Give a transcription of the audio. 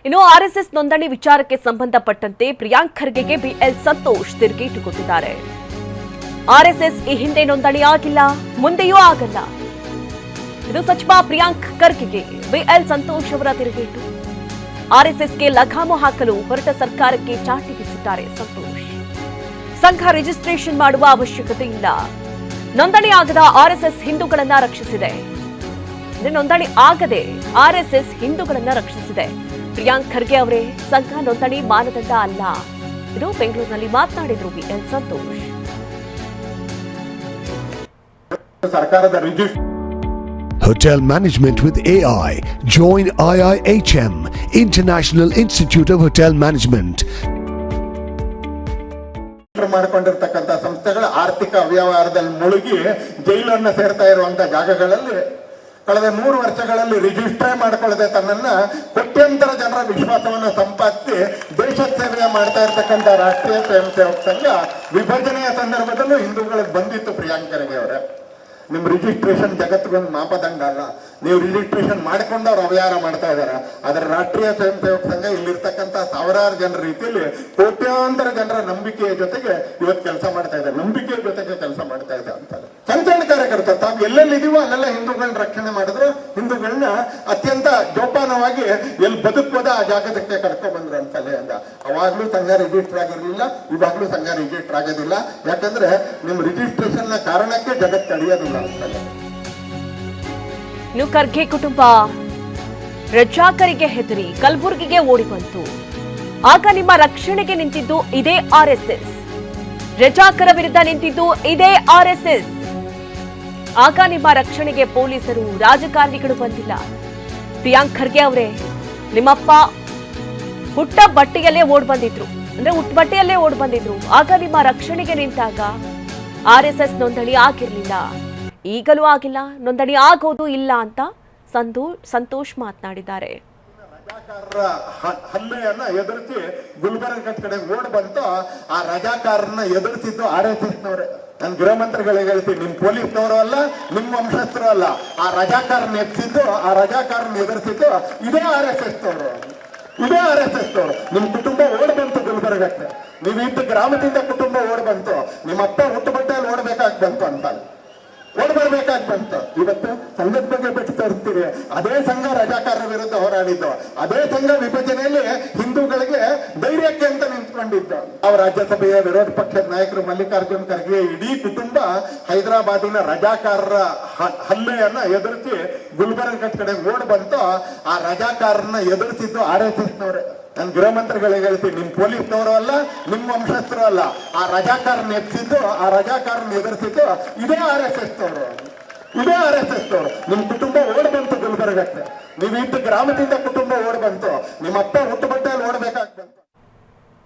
ಇನ್ನು ಆರ್ಎಸ್ಎಸ್ ನೋಂದಣಿ ವಿಚಾರಕ್ಕೆ ಸಂಬಂಧಪಟ್ಟಂತೆ ಪ್ರಿಯಾಂಕ್ ಖರ್ಗೆಗೆ ಬಿಎಲ್ ಸಂತೋಷ್ ತಿರುಗೇಟು ಕೊಟ್ಟಿದ್ದಾರೆ. ಆರ್ಎಸ್ಎಸ್ ಈ ಹಿಂದೆ ನೋಂದಣಿ ಆಗಿಲ್ಲ, ಮುಂದೆಯೂ ಆಗಲ್ಲ. ಇದು ಸಚಿವ ಪ್ರಿಯಾಂಕ್ ಖರ್ಗೆಗೆ ಬಿಎಲ್ ಸಂತೋಷ್ ಅವರ ತಿರುಗೇಟು. ಆರ್ಎಸ್ಎಸ್ಗೆ ಲಗಾಮು ಹಾಕಲು ಹೊರಟ ಸರ್ಕಾರಕ್ಕೆ ಚಾಟಿ ಬೀಸಿದ್ದಾರೆ ಸಂತೋಷ್. ಸಂಘ ರಿಜಿಸ್ಟ್ರೇಷನ್ ಮಾಡುವ ಅವಶ್ಯಕತೆ ಇಲ್ಲ. ನೋಂದಣಿ ಆಗದ ಆರ್ಎಸ್ಎಸ್ ಹಿಂದೂಗಳನ್ನ ರಕ್ಷಿಸಿದೆ. ನೋಂದಣಿ ಆಗದೆ ಆರ್ಎಸ್ಎಸ್ ಹಿಂದೂಗಳನ್ನ ರಕ್ಷಿಸಿದೆ. ಪ್ರಿಯಾಂಕ್ ಖರ್ಗೆ ಅವರೇ ಸಂಘ ನೋಂದಣಿ ಮಾನದಂಡ ಅಲ್ಲ. ಇದು ಬೆಂಗಳೂರಿನಲ್ಲಿ ಮಾತನಾಡಿದ್ರು ಬಿಎಲ್ ಸಂತೋಷ್. ಸರ್ಕಾರದ Hotel Management with AI. Join IIHM, International Institute of Hotel Management. ಮಾಡಿಕೊಂಡಿರ್ತಕ್ಕಂಥ ಸಂಸ್ಥೆಗಳ ಆರ್ಥಿಕ ಅವ್ಯವಹಾರದಲ್ಲಿ ಮುಳುಗಿ ಜೈಲನ್ನು ಸೇರ್ತಾ ಇರುವಂತಹ ಜಾಗಗಳಲ್ಲಿ ಕಳೆದ 3 ವರ್ಷಗಳಲ್ಲಿ ರಿಜಿಸ್ಟರ್ ಮಾಡಿಕೊಳ್ಳದೆ ತನ್ನನ್ನ ಕೋಟ್ಯಾಂತರ ಜನರ ವಿಶ್ವಾಸವನ್ನು ಸಂಪಾದಿಸಿ ದೇಶ ಸೇವೆ ಮಾಡ್ತಾ ಇರ್ತಕ್ಕಂಥ ರಾಷ್ಟ್ರೀಯ ಸ್ವಯಂ ಸೇವಕ ಸಂಘ ವಿಭಜನೆಯ ಸಂದರ್ಭದಲ್ಲೂ ಹಿಂದೂಗಳಿಗೆ ಬಂದಿತ್ತು. ಪ್ರಿಯಾಂಕ್ ಖರ್ಗೆ ಅವರೇ, ನಿಮ್ ರಿಜಿಸ್ಟ್ರೇಷನ್ ಜಗತ್ತಿಗೊಂದು ಮಾಪದಂಡ ಅಲ್ಲ. ನೀವು ರಿಜಿಸ್ಟ್ರೇಷನ್ ಮಾಡಿಕೊಂಡು ಅವ್ರು ಅವ್ಯವಹಾರ ಮಾಡ್ತಾ ಇದಾರೆ. ಅದರ ರಾಷ್ಟ್ರೀಯ ಸ್ವಯಂ ಸೇವಕ ಸಂಘ ಇಲ್ಲಿರ್ತಕ್ಕಂಥ ಸಾವಿರಾರು ಜನರ ರೀತಿಯಲ್ಲಿ ಕೋಟ್ಯಾಂತರ ಜನರ ನಂಬಿಕೆಯ ಜೊತೆಗೆ ಇವತ್ತು ಕೆಲಸ ಮಾಡ್ತಾ ಇದ್ದಾರೆ. ನಂಬಿಕೆಯ ಜೊತೆಗೆ ಕೆಲಸ ಮಾಡ್ತಾ ಇದೆ ಅಂತ ಸಣ್ಣ ಕಾರ್ಯಕರ್ತರು ತಾವು ಎಲ್ಲೆಲ್ಲಿ ಇದೀವೋ ಅಲ್ಲೆಲ್ಲ ಹಿಂದೂಗಳನ್ನ ರಕ್ಷಣೆ ಮಾಡಿದ್ರು. ಹಿಂದೂಗಳನ್ನ ಅತ್ಯಂತ ಜೋಪಾನವಾಗಿ ಎಲ್ಲಿ ಬದುಕುವುದ ಆ ಜಾಗದಕ್ಕೆ ಕರ್ಕೊಂಡು ಬಂದ್ರು ಅಂತಲೇ ಅಂದ. ಅವಾಗ್ಲೂ ಸಂಘ ರಿಜಿಸ್ಟರ್ ಆಗಿರ್ಲಿಲ್ಲ, ಇವಾಗ್ಲೂ ಸಂಘ ರಿಜಿಸ್ಟರ್ ಆಗೋದಿಲ್ಲ. ಯಾಕಂದ್ರೆ ನಿಮ್ ರಿಜಿಸ್ಟ್ರೇಷನ್ ನ ಕಾರಣಕ್ಕೆ ಜಗತ್ತು ಅಳಿಯೋದಿಲ್ಲ ಅಂತಲೇ. ಇನ್ನು ಖರ್ಗೆ ಕುಟುಂಬ ರಜಾಕರಿಗೆ ಹೆದರಿ ಕಲಬುರಗಿಗೆ ಓಡಿ ಬಂತು. ಆಗ ನಿಮ್ಮ ರಕ್ಷಣೆಗೆ ನಿಂತಿದ್ದು ಇದೇ ಆರ್ಎಸ್ಎಸ್. ರಜಾಕರ ವಿರುದ್ಧ ನಿಂತಿದ್ದು ಇದೇ ಆರ್ಎಸ್ಎಸ್. ಆಗ ನಿಮ್ಮ ರಕ್ಷಣೆಗೆ ಪೊಲೀಸರು, ರಾಜಕಾರಣಿಗಳು ಬಂದಿಲ್ಲ. ಪ್ರಿಯಾಂಕ್ ಖರ್ಗೆ ಅವರೇ, ನಿಮ್ಮಪ್ಪ ಹುಟ್ಟ ಬಟ್ಟೆಯಲ್ಲೇ ಓಡ್ ಬಂದಿದ್ರು, ಅಂದ್ರೆ ಹುಟ್ಟಬಟ್ಟೆಯಲ್ಲೇ ಓಡ್ ಬಂದಿದ್ರು. ಆಗ ನಿಮ್ಮ ರಕ್ಷಣೆಗೆ ನಿಂತಾಗ ಆರ್ಎಸ್ಎಸ್ ನೋಂದಣಿ ಆಗಿರ್ಲಿಲ್ಲ, ಈಗಲೂ ಆಗಿಲ್ಲ, ನೋಂದಣಿ ಆಗೋದು ಇಲ್ಲ ಅಂತ ಸಂತೋಷ್ ಮಾತನಾಡಿದ್ದಾರೆ. ರಜಾಕಾರರ ಹಲ್ಲೆಯನ್ನ ಎದುರಿಸಿ ಗುಲ್ಬರ್ಗ ಕಡೆ ಓಡ್ ಬಂತು. ಆ ರಜಾಕಾರನ್ನ ಎದುರಿಸಿದ್ದು ಆರ್ಎಸ್ಎಸ್ ನವರೇ. ನಾನು ಗೃಹ ಮಂತ್ರಿಗಳಿಗೆ ಹೇಳ್ತೀನಿ, ನಿಮ್ ಪೊಲೀಸ್ನವರು ಅಲ್ಲ, ನಿಮ್ ವಂಶಸ್ಥರು ಅಲ್ಲ. ಆ ರಜಾಕಾರನ ಎತ್ತಿದ್ದು, ಆ ರಜಾಕಾರನ ಎದುರಿಸಿದ್ದು ಇದೇ ಆರ್ಎಸ್ಎಸ್ ನವರು, ಇದೇ ಆರ್ಎಸ್ಎಸ್ ನವರು. ನಿಮ್ ಕುಟುಂಬ ಓಡ್ ಬಂತು ಗುಲ್ಬರ್ಗಕ್ಕೆ. ನೀವು ಇದ್ದ ಗ್ರಾಮದಿಂದ ಕುಟುಂಬ ಓಡ್ ಬಂತು. ನಿಮ್ಮಪ್ಪ ಹುಟ್ಟುಬಟ್ಟೆಯಲ್ಲಿ ಓಡ್ಬೇಕಾಗಿ ಬಂತು ಅಂತ ಓಡ್ಬರ್ಬೇಕಾಗಿ ಬಂತು. ಇವತ್ತು ಸಂಘದ ಬಗ್ಗೆ ಬಿಟ್ಟು ತೋರಿಸ್ತೀರಿ. ಅದೇ ಸಂಘ ರಜಾಕಾರರ ವಿರುದ್ಧ ಹೋರಾಡಿದ್ದು, ಅದೇ ಸಂಘ ವಿಭಜನೆಯಲ್ಲಿ ಹಿಂದೂಗಳಿಗೆ ಧೈರ್ಯಕ್ಕೆ ಅಂತ ನಿಂತ್ಕೊಂಡಿದ್ದು. ನಾವು ರಾಜ್ಯಸಭೆಯ ವಿರೋಧ ಪಕ್ಷದ ನಾಯಕರು ಮಲ್ಲಿಕಾರ್ಜುನ್ ಖರ್ಗೆ ಇಡೀ ಕುಟುಂಬ ಹೈದರಾಬಾದಿನ ರಜಾಕಾರರ ಹಲ್ಲೆಯನ್ನ ಎದುರಿಸಿ ಗುಲ್ಬರ್ಗ ಕಡೆ ಓಡ್ ಬಂತು. ಆ ರಜಾಕಾರನ್ನ ಎದುರಿಸಿದ್ದು ಆರ್ಎಸ್ಎಸ್ ನವರೇ. ನಾನು ಗೃಹ ಮಂತ್ರಿಗಳಿಗೆ ಹೇಳ್ತೀನಿ, ನಿಮ್ ಪೊಲೀಸ್ನವರು ಅಲ್ಲ, ನಿಮ್ ವಂಶಸ್ಥರು ಅಲ್ಲ. ಆ ರಜಾಕಾರನ ಎತ್ತಿದ್ದು, ಆ ರಜಾಕಾರನ ಎದುರಿಸಿದ್ದು ಇದೇ ಆರ್ಎಸ್ಎಸ್ ನವರು, ಇದೇ ಆರ್ಎಸ್ಎಸ್ ನವರು. ನಿಮ್ ಕುಟುಂಬ ಓಡ್ ಬಂತು ಗುಲ್ಬರ್ಗಕ್ಕೆ. ನೀವು ಇದ್ದ ಗ್ರಾಮದಿಂದ ಕುಟುಂಬ ಓಡ್ ಬಂತು. ನಿಮ್ಮಪ್ಪ ಹುಟ್ಟುಬಟ್ಟೆಯಲ್ಲಿ ಓಡ್ಬೇಕಾಗಿ ಬಂತು.